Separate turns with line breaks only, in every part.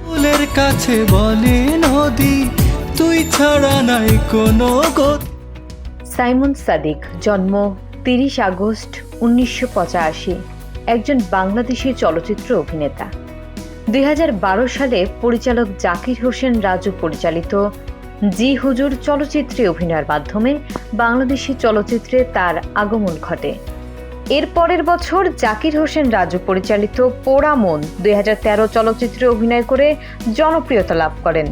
ফুলের কাছে বলে নদী, তুই ছাড়া নাই কোনো গতি।
সাইমন সাদিক, জন্ম 30 আগস্ট 1985, একজন বাংলাদেশি চলচ্চিত্র অভিনেতা। 2012 সালে পরিচালক জাকির হোসেন রাজু পরিচালিত জি হুজুর চলচ্চিত্রে অভিনয়ের মাধ্যমে বাংলাদেশি চলচ্চিত্রে তার আগমন ঘটে। এর পরের বছর জাকির হোসেন রাজু পরিচালিত পোড়া মন 2013 চলচ্চিত্রে অভিনয় করে জনপ্রিয়তা লাভ করেন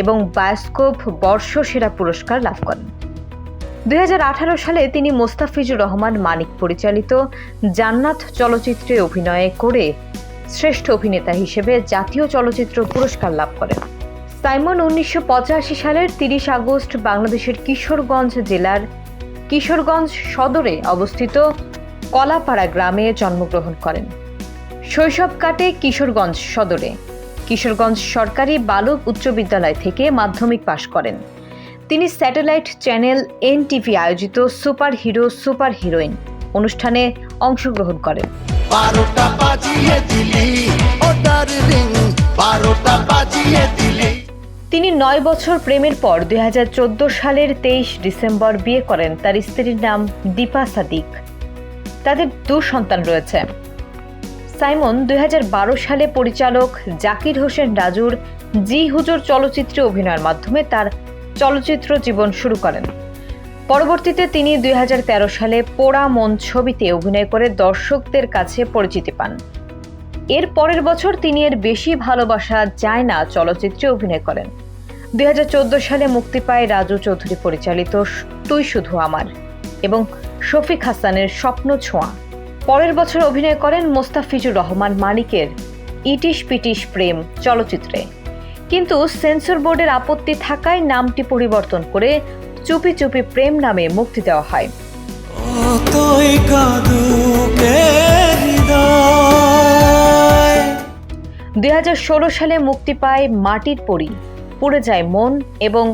এবং বায়োস্কোপ বর্ষসেরা পুরস্কার লাভ করেন। 2018 সালে তিনি মোস্তাফিজুর রহমান মানিক পরিচালিত জান্নাত চলচ্চিত্রে অভিনয় করে শ্রেষ্ঠ অভিনেতা হিসেবে জাতীয় চলচ্চিত্র পুরস্কার লাভ করেন। সাইমন 1985 সালের 30 আগস্ট বাংলাদেশের কিশোরগঞ্জ জেলার কিশোরগঞ্জ সদরে অবস্থিত কলাপাড়া গ্রামে জন্মগ্রহণ করেন। শৈশব কাটে কিশোরগঞ্জ সদরে। কিশোরগঞ্জ সরকারি বালক উচ্চ বিদ্যালয় থেকে মাধ্যমিক পাশ করেন। তিনি স্যাটেলাইট চ্যানেল NTV আয়োজিত সুপার হিরো সুপার হিরোইন অনুষ্ঠানে অংশগ্রহণ করেন। তিনি 9 বছর প্রেমের পর 2014 সালের 23 ডিসেম্বর বিয়ে করেন। তার স্ত্রীর নাম দীপা সাদিক। তাদের 2 সন্তান রয়েছে। সাইমন 2012 সালে পরিচালক জাকির হোসেন রাজুর জি হুজুর চলচ্চিত্রে অভিনয়ের মাধ্যমে তার চলচ্চিত্র জীবন শুরু করেন। পরবর্তীতে তিনি 2013 সালে পোড়া মন ছবিতে অভিনয় করে দর্শকদের কাছে পরিচিতি পান। এর পরের বছর তিনি এর বেশি ভালোবাসা যায় না চলচ্চিত্রে অভিনয় করেন। 2014 সালে মুক্তি পায় রাজু চৌধুরী পরিচালিত তুই শুধু আমার এবং শফিক হাসানের স্বপ্ন ছোঁয়া। পরের বছর অভিনয় করেন মোস্তাফিজুর রহমান মানিকের ইটিশ পিটিশ প্রেম চলচ্চিত্রে, কিন্তু সেন্সর বোর্ডের আপত্তি থাকায় নামটি পরিবর্তন করে চুপি চুপি প্রেম নামে মুক্তি দেওয়া হয়। 2016 সালে মুক্তি পায় মাটির পরী, পুড়ে যায় মন এবং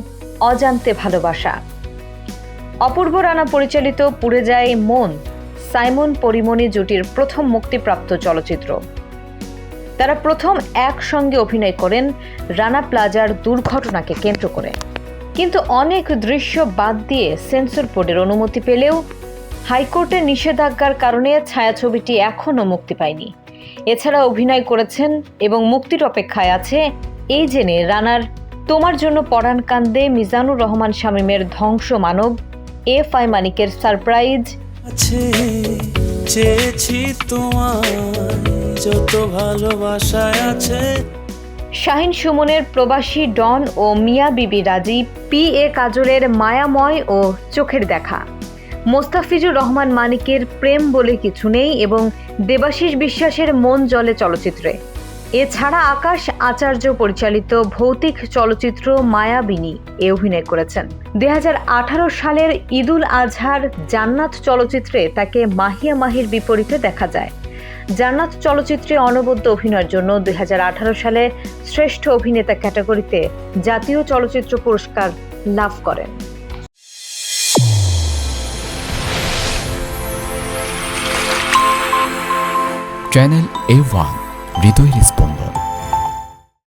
অজান্তে ভালোবাসা। অপূর্ব রানা পরিচালিত পুড়ে যায় মন সাইমন পরিমণি জুটির প্রথম মুক্তিপ্রাপ্ত চলচ্চিত্র। তারা প্রথম একসঙ্গে অভিনয় করেন রানা প্লাজার দুর্ঘটনাকে কেন্দ্র করে, কিন্তু অনেক দৃশ্য বাদ দিয়ে সেন্সর বোর্ডের অনুমতি পেলেও হাইকোর্টের নিষেধাজ্ঞার কারণে ছায়াছবিটি এখনও মুক্তি পায়নি। এছাড়া অভিনয় করেছেন এবং মুক্তির অপেক্ষায় আছে এই জেনে রানার তোমার জন্য পরাণ কান্দে, মিজানুর রহমান শামীমের ধ্বংস মানব, FI মানিকের সারপ্রাইজ,
চেয়েছি তোমার যত ভালোবাসায় আছে,
শাহিন সুমনের প্রবাসী ডন ও মিয়া বিবি রাজি, PA কাজলের মায়াময় ও চোখের দেখা, মোস্তাফিজুর রহমান মানিকের প্রেম বলে কিছু নেই এবং দেবাশিস বিশ্বাসের মন জলে চলচ্চিত্রে। এছাড়া আকাশ আচার্য পরিচালিত ভৌতিক চলচ্চিত্র মায়াবিনী এ অভিনয় করেছেন। 2018 সালের ঈদুল আজহার জান্নাত চলচ্চিত্রে তাকে মাহিয়া মাহির বিপরীতে দেখা যায়। জান্নাত চলচ্চিত্রে অনবদ্য অভিনয়ের জন্য 2018 সালে শ্রেষ্ঠ অভিনেতা ক্যাটাগরিতে জাতীয় চলচ্চিত্র পুরস্কার লাভ করেন।
চ্যানেল A1 হৃদয়ের স্পন্দন।